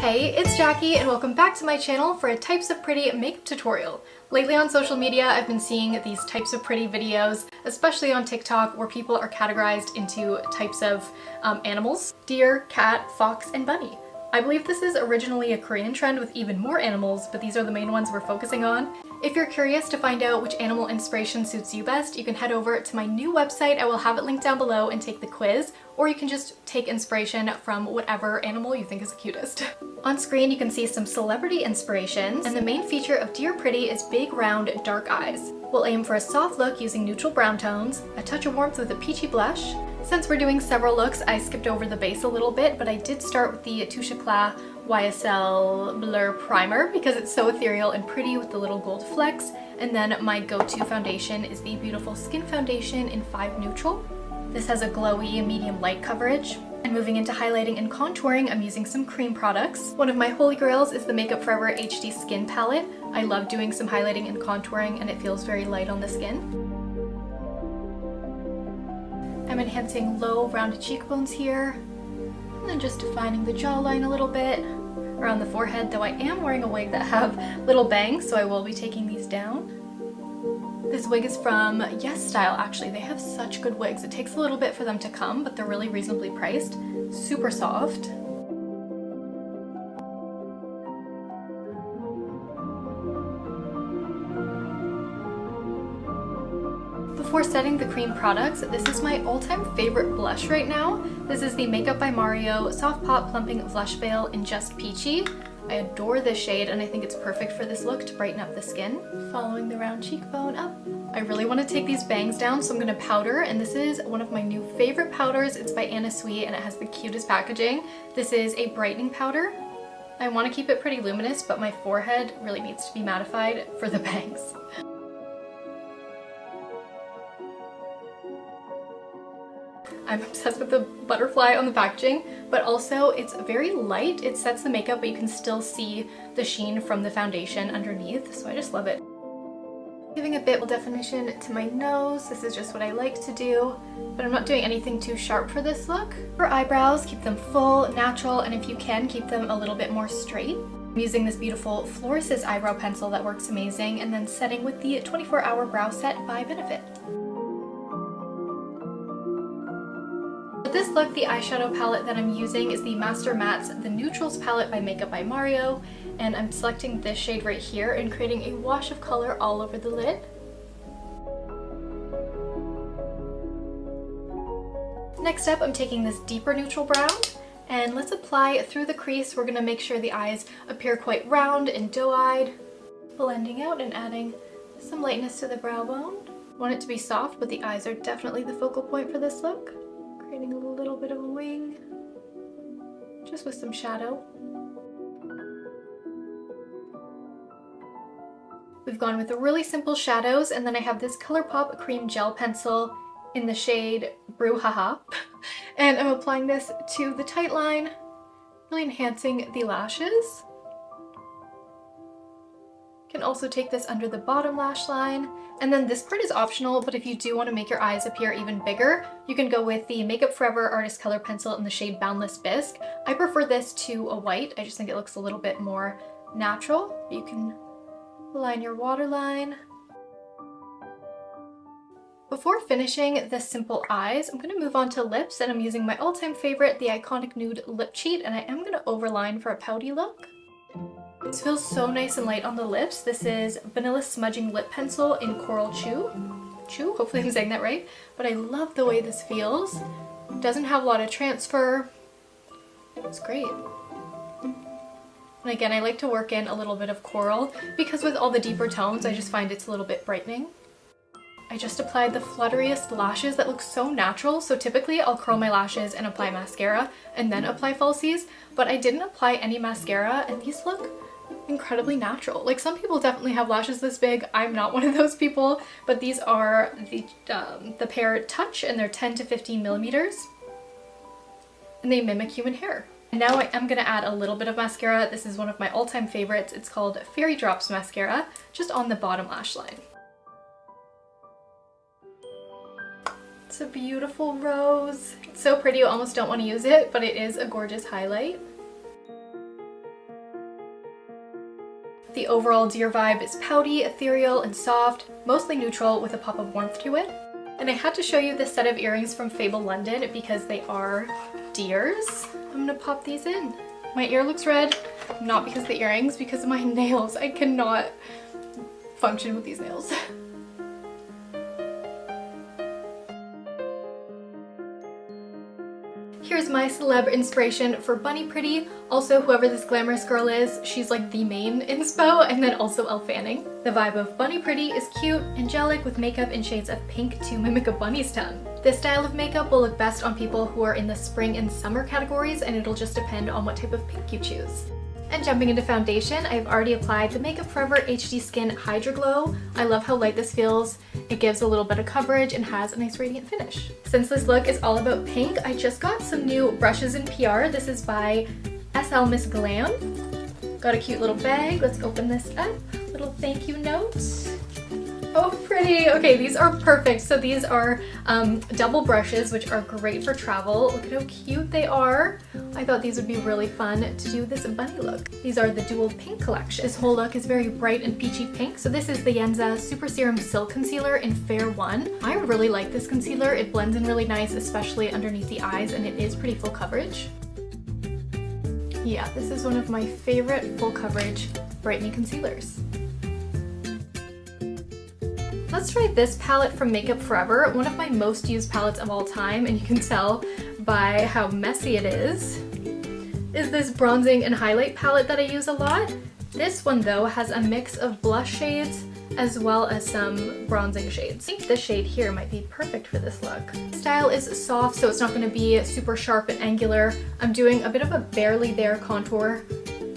Hey, it's Jackie and welcome back to my channel for a Types of Pretty makeup tutorial. Lately on social media, I've been seeing these Types of Pretty videos, especially on TikTok, where people are categorized into types of animals: deer, cat, fox, and bunny. I believe this is originally a Korean trend with even more animals, but these are the main ones we're focusing on. If you're curious to find out which animal inspiration suits you best, you can head over to my new website. I will have it linked down below and take the quiz, or you can just take inspiration from whatever animal you think is the cutest. On screen, you can see some celebrity inspirations, and the main feature of Dear Pretty is big, round, dark eyes. We'll aim for a soft look using neutral brown tones, a touch of warmth with a peachy blush. Since we're doing several looks, I skipped over the base a little bit, but I did start with the Touche Éclat YSL Blur Primer because it's so ethereal and pretty with the little gold flecks. And then my go-to foundation is the beautiful Skin Foundation in 5 Neutral. This has a glowy medium light coverage. And moving into highlighting and contouring, I'm using some cream products. One of my holy grails is the Makeup Forever HD Skin Palette. I love doing some highlighting and contouring and it feels very light on the skin. I'm enhancing low, rounded cheekbones here, and then just defining the jawline a little bit around the forehead, though I am wearing a wig that have little bangs, so I will be taking these down. This wig is from Yes Style, actually. They have such good wigs. It takes a little bit for them to come, but they're really reasonably priced. Super soft. Before setting the cream products, this is my all-time favorite blush right now. This is the Makeup by Mario Soft Pop Plumping Blush Veil in Just Peachy. I adore this shade and I think it's perfect for this look to brighten up the skin. Following the round cheekbone up. I really want to take these bangs down, so I'm going to powder, and this is one of my new favorite powders. It's by Anna Sui and it has the cutest packaging. This is a brightening powder. I want to keep it pretty luminous, but my forehead really needs to be mattified for the bangs. I'm obsessed with the butterfly on the packaging, but also it's very light. It sets the makeup, but you can still see the sheen from the foundation underneath, so I just love it. Giving a bit of definition to my nose. This is just what I like to do, but I'm not doing anything too sharp for this look. For eyebrows, keep them full, natural, and if you can, keep them a little bit more straight. I'm using this beautiful Florasis eyebrow pencil that works amazing, and then setting with the 24-Hour Brow Set by Benefit. For this look, the eyeshadow palette that I'm using is the Master Mattes The Neutrals palette by Makeup by Mario, and I'm selecting this shade right here and creating a wash of color all over the lid. Next up, I'm taking this deeper neutral brown, and let's apply through the crease. We're going to make sure the eyes appear quite round and doe-eyed, blending out and adding some lightness to the brow bone. Want it to be soft, but the eyes are definitely the focal point for this look. Creating a little bit of a wing, just with some shadow. We've gone with the really simple shadows, and then I have this ColourPop Cream Gel Pencil in the shade Brouhaha, and I'm applying this to the tight line, really enhancing the lashes. Can also take this under the bottom lash line, and then this part is optional, but if you do want to make your eyes appear even bigger, you can go with the Makeup Forever Artist Color Pencil in the shade Boundless Bisque. I prefer this to a white. I just think it looks a little bit more natural. You can line your waterline. Before finishing the simple eyes, I'm going to move on to lips, and I'm using my all-time favorite, the Iconic Nude Lip Cheat, and I am going to overline for a pouty look. This feels so nice and light on the lips. This is Banila Smudging Lip Pencil in Coral Choux. Hopefully I'm saying that right. But I love the way this feels. Doesn't have a lot of transfer. It's great. And again, I like to work in a little bit of coral because with all the deeper tones, I just find it's a little bit brightening. I just applied the flutteriest lashes that look so natural. So typically I'll curl my lashes and apply mascara and then apply falsies, but I didn't apply any mascara and these look incredibly natural. Like, some people definitely have lashes this big. I'm not one of those people, but these are the pair Touche, and they're 10 to 15 millimeters, and they mimic human hair. And now I am going to add a little bit of mascara. This is one of my all-time favorites. It's called Fairy Drops Mascara, just on the bottom lash line. It's a beautiful rose. It's so pretty, you almost don't want to use it, but it is a gorgeous highlight. The overall deer vibe is pouty, ethereal, and soft, mostly neutral with a pop of warmth to it. And I had to show you this set of earrings from Fable London because they are deers. I'm gonna pop these in. My ear looks red, not because of the earrings, because of my nails. I cannot function with these nails. Here's my celeb inspiration for Bunny Pretty. Also, whoever this glamorous girl is, she's like the main inspo, and then also Elle Fanning. The vibe of Bunny Pretty is cute, angelic, with makeup in shades of pink to mimic a bunny's tongue. This style of makeup will look best on people who are in the spring and summer categories, and it'll just depend on what type of pink you choose. And jumping into foundation, I've already applied the Makeup Forever HD Skin Hydra Glow. I love how light this feels. It gives a little bit of coverage and has a nice radiant finish. Since this look is all about pink, I just got some new brushes in PR. This is by SL Miss Glam. Got a cute little bag. Let's open this up. Little thank you note. Oh, pretty. Okay, these are perfect. So these are double brushes, which are great for travel. Look at how cute they are. I thought these would be really fun to do this bunny look. These are the Dual Pink collection. This whole look is very bright and peachy pink. So this is the Yenza Super Serum Silk Concealer in Fair 1. I really like this concealer. It blends in really nice, especially underneath the eyes, and it is pretty full coverage. Yeah, this is one of my favorite full coverage brightening concealers. Let's try this palette from Makeup Forever, one of my most used palettes of all time, and you can tell by how messy it is this bronzing and highlight palette that I use a lot. This one though has a mix of blush shades as well as some bronzing shades. I think this shade here might be perfect for this look. The style is soft, so it's not going to be super sharp and angular. I'm doing a bit of a barely there contour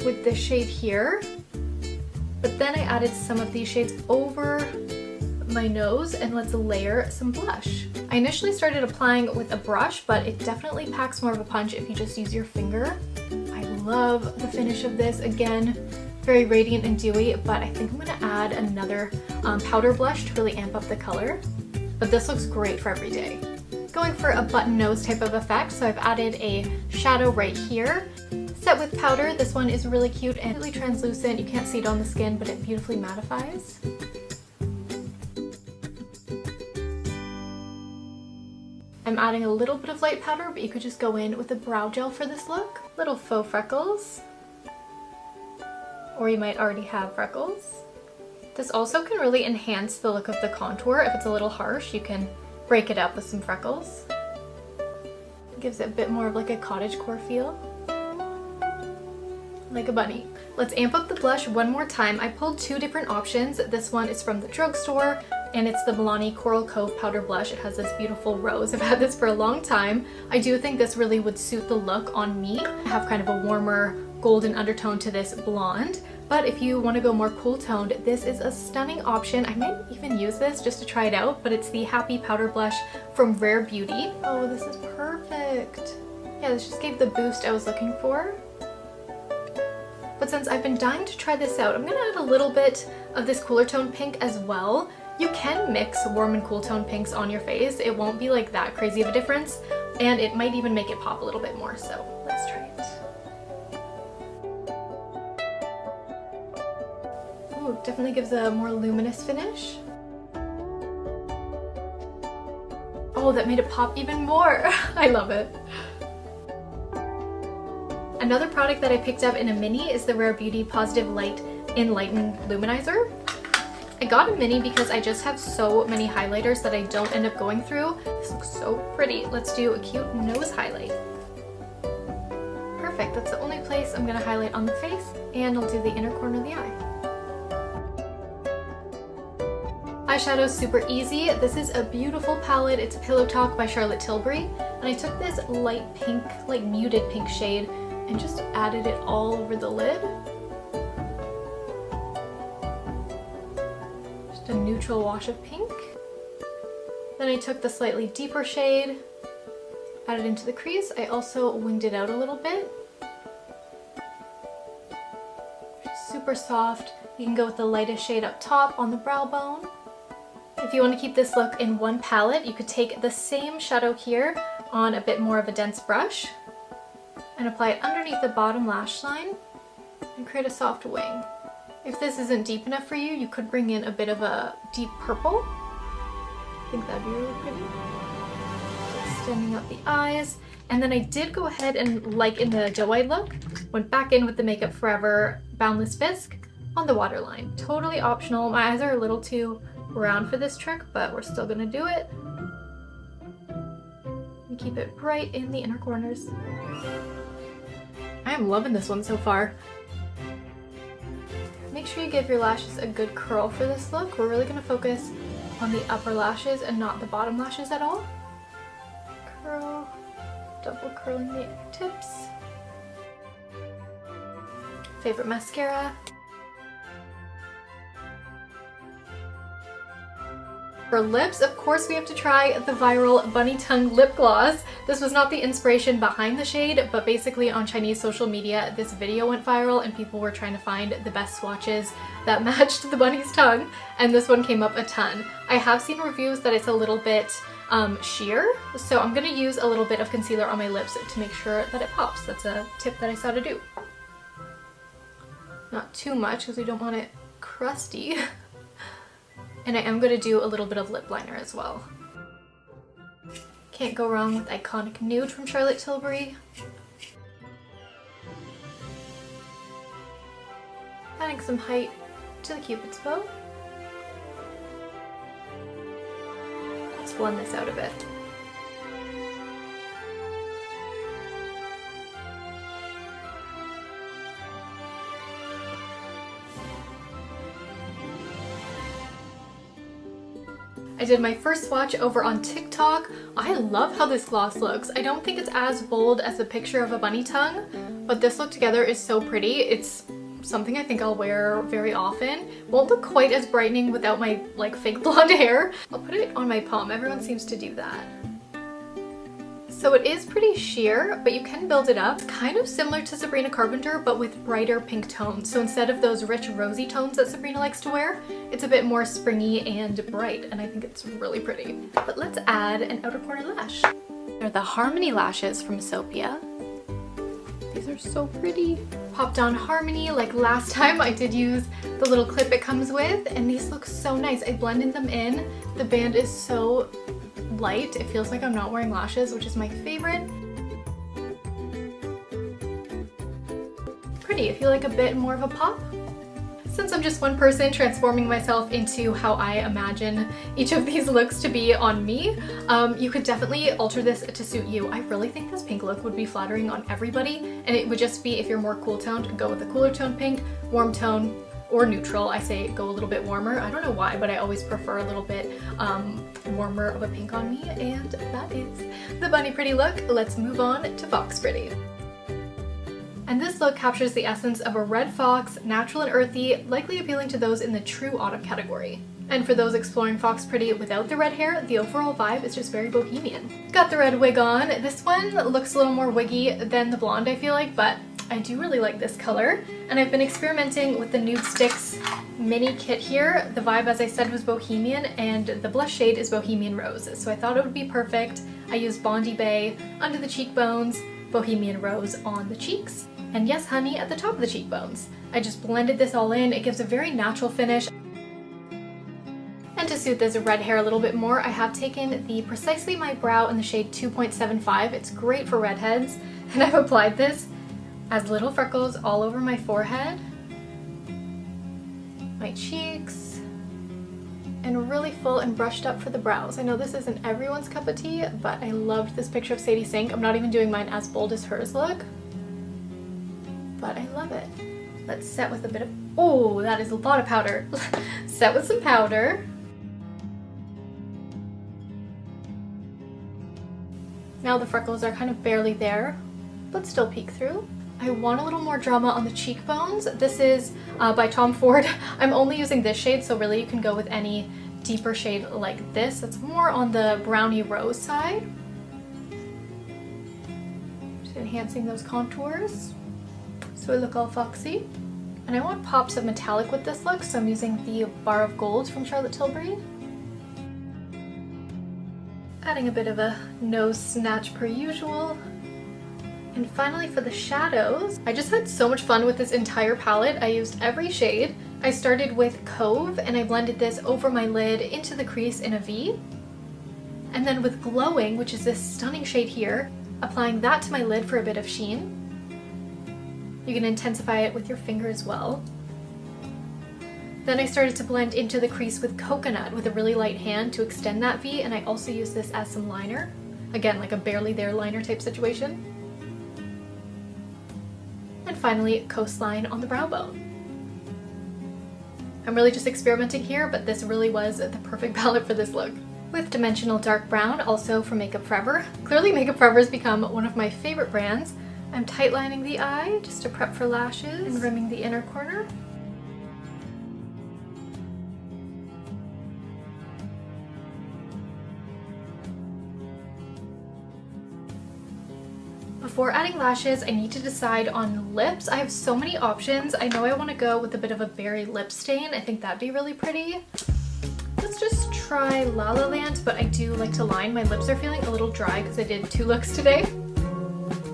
with this shade here, but then I added some of these shades over my nose, and let's layer some blush. I initially started applying with a brush, but it definitely packs more of a punch if you just use your finger. I love the finish of this. Again, very radiant and dewy, but I think I'm gonna add another powder blush to really amp up the color. But this looks great for every day. Going for a button nose type of effect, so I've added a shadow right here. Set with powder, this one is really cute and really translucent. You can't see it on the skin, but it beautifully mattifies. I'm adding a little bit of light powder, but you could just go in with a brow gel for this look. Little faux freckles. Or you might already have freckles. This also can really enhance the look of the contour. If it's a little harsh, you can break it up with some freckles. It gives it a bit more of like a cottagecore feel. Like a bunny. Let's amp up the blush one more time. I pulled two different options. This one is from the drugstore, and it's the Milani Coral Cove Powder Blush. It has this beautiful rose. I've had this for a long time. I do think this really would suit the look on me. I have kind of a warmer golden undertone to this blonde, but if you want to go more cool toned, this is a stunning option. I might even use this just to try it out, but it's the Happy Powder Blush from Rare Beauty. Oh, this is perfect. Yeah, this just gave the boost I was looking for. But since I've been dying to try this out, I'm gonna add a little bit of this cooler tone pink as well. You can mix warm and cool tone pinks on your face. It won't be like that crazy of a difference, and it might even make it pop a little bit more, so let's try it. Ooh, definitely gives a more luminous finish. Oh, that made it pop even more. I love it. Another product that I picked up in a mini is the Rare Beauty Positive Light Enlighten Luminizer. I got a mini because I just have so many highlighters that I don't end up going through. This looks so pretty. Let's do a cute nose highlight. Perfect, that's the only place I'm gonna highlight on the face, and I'll do the inner corner of the eye. Eyeshadow's super easy. This is a beautiful palette. It's Pillow Talk by Charlotte Tilbury, and I took this light pink, like muted pink shade, and just added it all over the lid. Just a neutral wash of pink. Then I took the slightly deeper shade, added into the crease. I also winged it out a little bit. Super soft. You can go with the lightest shade up top on the brow bone. If you want to keep this look in one palette, you could take the same shadow here on a bit more of a dense brush and apply it underneath the bottom lash line and create a soft wing. If this isn't deep enough for you, you could bring in a bit of a deep purple. I think that'd be really pretty. Extending out the eyes. And then I did go ahead and, like in the doe-eyed look, went back in with the Makeup Forever Boundless Bisque on the waterline. Totally optional. My eyes are a little too round for this trick, but we're still gonna do it. And keep it bright in the inner corners. I am loving this one so far. Make sure you give your lashes a good curl for this look. We're really gonna focus on the upper lashes and not the bottom lashes at all. Curl. Double curling the tips. Favorite mascara. For lips, of course we have to try the viral Bunny Tongue lip gloss. This was not the inspiration behind the shade, but basically on Chinese social media this video went viral and people were trying to find the best swatches that matched the bunny's tongue, and this one came up a ton. I have seen reviews that it's a little bit sheer, so I'm gonna use a little bit of concealer on my lips to make sure that it pops. That's a tip that I saw to do. Not too much because we don't want it crusty. And I am gonna do a little bit of lip liner as well. Can't go wrong with Iconic Nude from Charlotte Tilbury. Adding some height to the Cupid's bow. Let's blend this out a bit. I did my first swatch over on TikTok. I love how this gloss looks. I don't think it's as bold as the picture of a bunny tongue, but this look together is so pretty. It's something I think I'll wear very often. Won't look quite as brightening without my like fake blonde hair. I'll put it on my palm. Everyone seems to do that. So it is pretty sheer, but you can build it up, kind of similar to Sabrina Carpenter, but with brighter pink tones. So instead of those rich rosy tones that Sabrina likes to wear, it's a bit more springy and bright, and I think it's really pretty. But let's add an outer corner lash. They're the Harmony lashes from Isopia. These are so pretty. Popped on Harmony like last time. I did use the little clip it comes with, and these look so nice. I blended them in. The band is so light. It feels like I'm not wearing lashes, which is my favorite. Pretty. I feel like a bit more of a pop. Since I'm just one person transforming myself into how I imagine each of these looks to be on me, you could definitely alter this to suit you. I really think this pink look would be flattering on everybody, and it would just be, if you're more cool toned, go with a cooler tone pink, warm tone, or neutral. I say go a little bit warmer. I don't know why, but I always prefer a little bit warmer of a pink on me, and that is the Bunny Pretty look. Let's move on to Fox Pretty. And this look captures the essence of a red fox, natural and earthy, likely appealing to those in the true autumn category. And for those exploring Fox Pretty without the red hair, the overall vibe is just very bohemian. Got the red wig on. This one looks a little more wiggy than the blonde, I feel like, but I do really like this color. And I've been experimenting with the Nude Sticks mini kit here. The vibe, as I said, was bohemian, and the blush shade is Bohemian Rose. So I thought it would be perfect. I used Bondi Bay under the cheekbones, Bohemian Rose on the cheeks, and Yes Honey at the top of the cheekbones. I just blended this all in. It gives a very natural finish. And to suit this red hair a little bit more, I have taken the Precisely My Brow in the shade 2.75. It's great for redheads, and I've applied this as little freckles all over my forehead, my cheeks, and really full and brushed up for the brows. I know this isn't everyone's cup of tea, but I loved this picture of Sadie Sink. I'm not even doing mine as bold as hers look, but I love it. Let's set with a bit of, oh, that is a lot of powder. Set with some powder. Now the freckles are kind of barely there, but still peek through. I want a little more drama on the cheekbones. This is by Tom Ford. I'm only using this shade, so really you can go with any deeper shade like this. That's more on the brownie rose side. Just enhancing those contours so I look all foxy. And I want pops of metallic with this look, so I'm using the Bar of Gold from Charlotte Tilbury. Adding a bit of a nose snatch per usual. And finally for the shadows, I just had so much fun with this entire palette. I used every shade. I started with Cove and I blended this over my lid into the crease in a V. And then with Glowing, which is this stunning shade here, applying that to my lid for a bit of sheen. You can intensify it with your finger as well. Then I started to blend into the crease with Coconut with a really light hand to extend that V, and I also use this as some liner. Again, like a barely there liner type situation. And finally, Coastline on the brow bone. I'm really just experimenting here, but this really was the perfect palette for this look. With Dimensional Dark Brown, also from Makeup Forever. Clearly Makeup Forever has become one of my favorite brands. I'm tightlining the eye just to prep for lashes and rimming the inner corner. Before adding lashes, I need to decide on lips. I have so many options. I know I want to go with a bit of a berry lip stain. I think that'd be really pretty. Let's just try La La Land, but I do like to line. My lips are feeling a little dry because I did 2 looks today.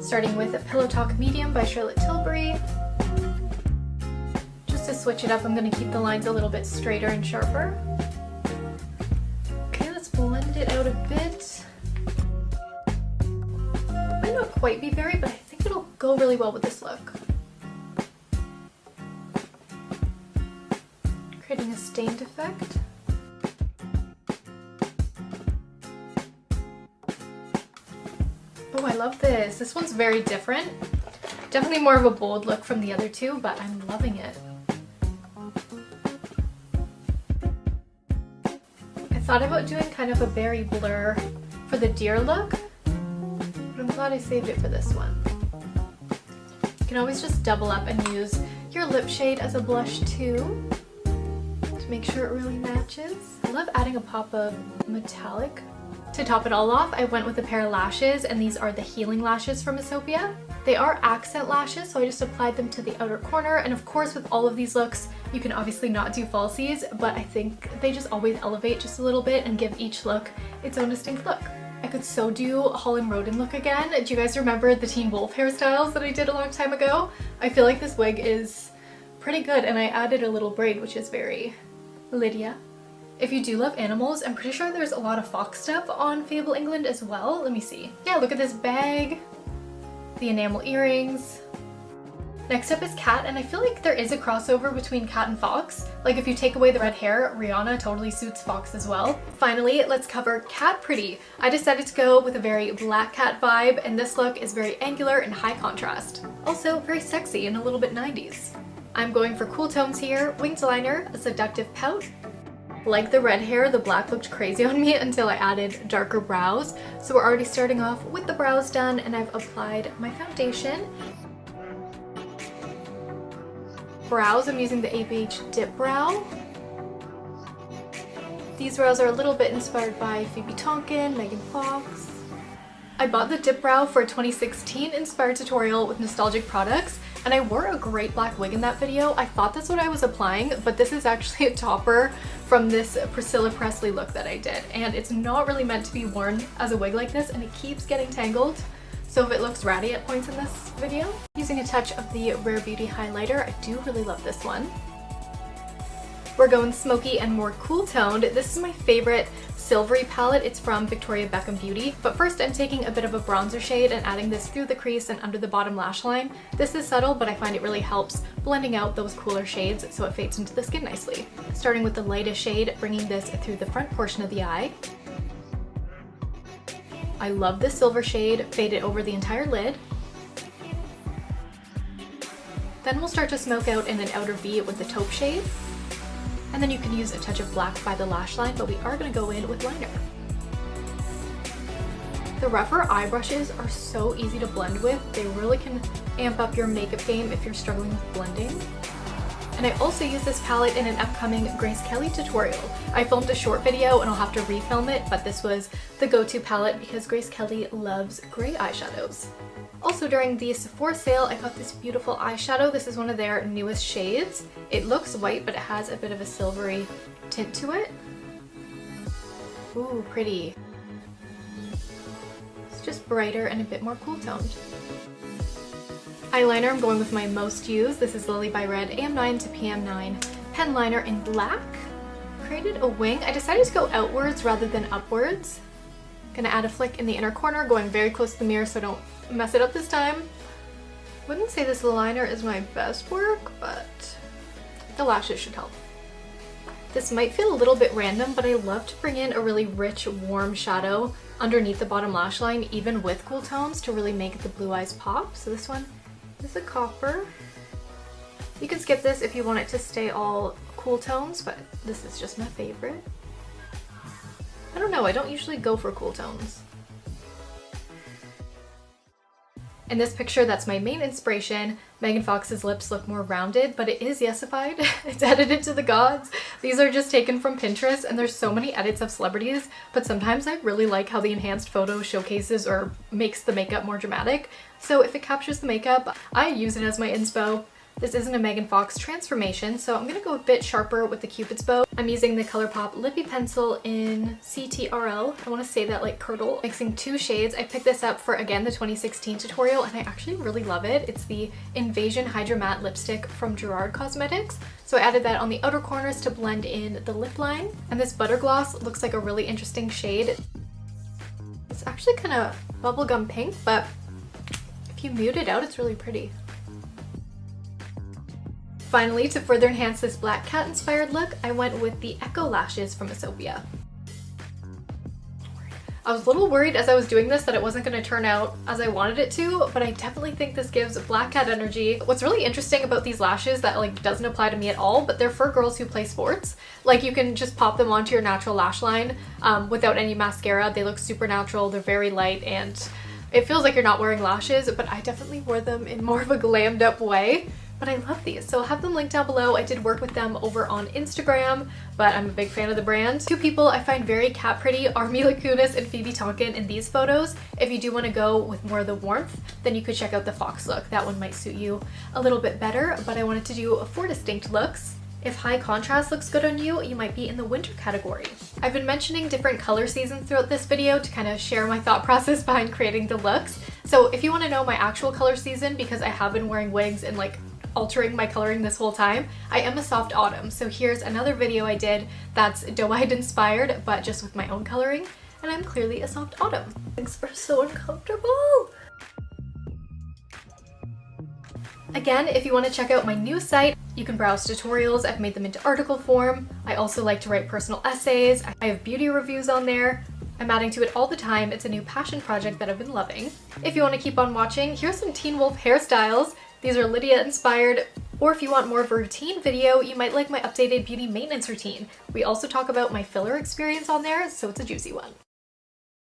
Starting with a Pillow Talk Medium by Charlotte Tilbury. Just to switch it up, I'm going to keep the lines a little bit straighter and sharper. Okay, let's blend it out a bit. Might not quite be berry, but I think it'll go really well with this look. Creating a stained effect. Oh, I love this. This one's very different. Definitely more of a bold look from the other two, but I'm loving it. I thought about doing kind of a berry blur for the deer look, but I'm glad I saved it for this one. You can always just double up and use your lip shade as a blush too, to make sure it really matches. I love adding a pop of metallic. To top it all off, I went with a pair of lashes, and these are the Healing Lashes from Isopia. They are accent lashes, so I just applied them to the outer corner, and of course with all of these looks, you can obviously not do falsies, but I think they just always elevate just a little bit and give each look its own distinct look. I could so do Holland Roden look again. Do you guys remember the Teen Wolf hairstyles that I did a long time ago? I feel like this wig is pretty good, and I added a little braid, which is very Lydia. If you do love animals, I'm pretty sure there's a lot of fox stuff on Fable England as well. Let me see. Yeah, look at this bag, the enamel earrings. Next up is cat, and I feel like there is a crossover between cat and fox. Like if you take away the red hair, Rihanna totally suits fox as well. Finally, let's cover Cat Pretty. I decided to go with a very black cat vibe, and this look is very angular and high contrast. Also very sexy and a little bit 90s. I'm going for cool tones here, winged liner, a seductive pout. Like the red hair, the black looked crazy on me until I added darker brows. So we're already starting off with the brows done, and I've applied my foundation. Brows, I'm using the ABH Dip Brow. These brows are a little bit inspired by Phoebe Tonkin, Megan Fox. I bought the Dip Brow for a 2016 inspired tutorial with nostalgic products, and I wore a great black wig in that video. I thought that's what I was applying, but this is actually a topper from this Priscilla Presley look that I did, and it's not really meant to be worn as a wig like this, and it keeps getting tangled. So if it looks ratty at points in this video. Using a touch of the Rare Beauty highlighter, I do really love this one. We're going smoky and more cool toned. This is my favorite silvery palette. It's from Victoria Beckham Beauty. But first I'm taking a bit of a bronzer shade and adding this through the crease and under the bottom lash line. This is subtle, but I find it really helps blending out those cooler shades so it fades into the skin nicely. Starting with the lightest shade, bringing this through the front portion of the eye. I love this silver shade, fade it over the entire lid. Then we'll start to smoke out in an outer V with the taupe shade. And then you can use a touch of black by the lash line, but we are going to go in with liner. The rougher eye brushes are so easy to blend with. They really can amp up your makeup game if you're struggling with blending. And I also use this palette in an upcoming Grace Kelly tutorial. I filmed a short video and I'll have to refilm it, but this was the go-to palette because Grace Kelly loves gray eyeshadows. Also during the Sephora sale, I got this beautiful eyeshadow. This is one of their newest shades. It looks white, but it has a bit of a silvery tint to it. Ooh, pretty. It's just brighter and a bit more cool toned. Eyeliner, I'm going with my most used. This is Lily by Red AM9 to PM9 pen liner in black. Created a wing. I decided to go outwards rather than upwards. Gonna add a flick in the inner corner, going very close to the mirror so I don't mess it up this time. Wouldn't say this liner is my best work, but the lashes should help. This might feel a little bit random, but I love to bring in a really rich, warm shadow underneath the bottom lash line, even with cool tones, to really make the blue eyes pop. So this one is a copper. You can skip this if you want it to stay all cool tones, but this is just my favorite. I don't know, I don't usually go for cool tones. In this picture, that's my main inspiration. Megan Fox's lips look more rounded, but it is yesified. It's edited to the gods. These are just taken from Pinterest, and there's so many edits of celebrities, but sometimes I really like how the enhanced photo showcases or makes the makeup more dramatic. So if it captures the makeup, I use it as my inspo. This isn't a Megan Fox transformation, so I'm gonna go a bit sharper with the Cupid's bow. I'm using the ColourPop Lippy Pencil in CTRL. I want to say that like curdle. Mixing 2 shades. I picked this up for, again, the 2016 tutorial, and I actually really love it. It's the Invasion Hydra Matte Lipstick from Gerard Cosmetics. So I added that on the outer corners to blend in the lip line. And this Butter Gloss looks like a really interesting shade. It's actually kind of bubblegum pink, but if you mute it out, it's really pretty. Finally, to further enhance this black cat inspired look, I went with the Echo lashes from Isopia. I was a little worried as I was doing this that it wasn't going to turn out as I wanted it to, but I definitely think this gives black cat energy. What's really interesting about these lashes that like doesn't apply to me at all, but they're for girls who play sports. Like you can just pop them onto your natural lash line without any mascara. They look super natural, they're very light, and it feels like you're not wearing lashes, but I definitely wore them in more of a glammed up way. But I love these, so I'll have them linked down below. I did work with them over on Instagram, but I'm a big fan of the brand. 2 people I find very cat pretty are Mila Kunis and Phoebe Tonkin in these photos. If you do want to go with more of the warmth, then you could check out the Fox look. That one might suit you a little bit better, but I wanted to do 4 distinct looks. If high contrast looks good on you, you might be in the winter category. I've been mentioning different color seasons throughout this video to kind of share my thought process behind creating the looks. So if you want to know my actual color season, because I have been wearing wigs and like altering my coloring this whole time, I am a soft autumn. So here's another video I did that's doe-eyed inspired, but just with my own coloring, and I'm clearly a soft autumn. Things are so uncomfortable. Again, if you want to check out my new site, you can browse tutorials. I've made them into article form. I also like to write personal essays. I have beauty reviews on there. I'm adding to it all the time. It's a new passion project that I've been loving. If you want to keep on watching, here's some Teen Wolf hairstyles. These are Lydia inspired. Or if you want more of a routine video, you might like my updated beauty maintenance routine. We also talk about my filler experience on there, so it's a juicy one.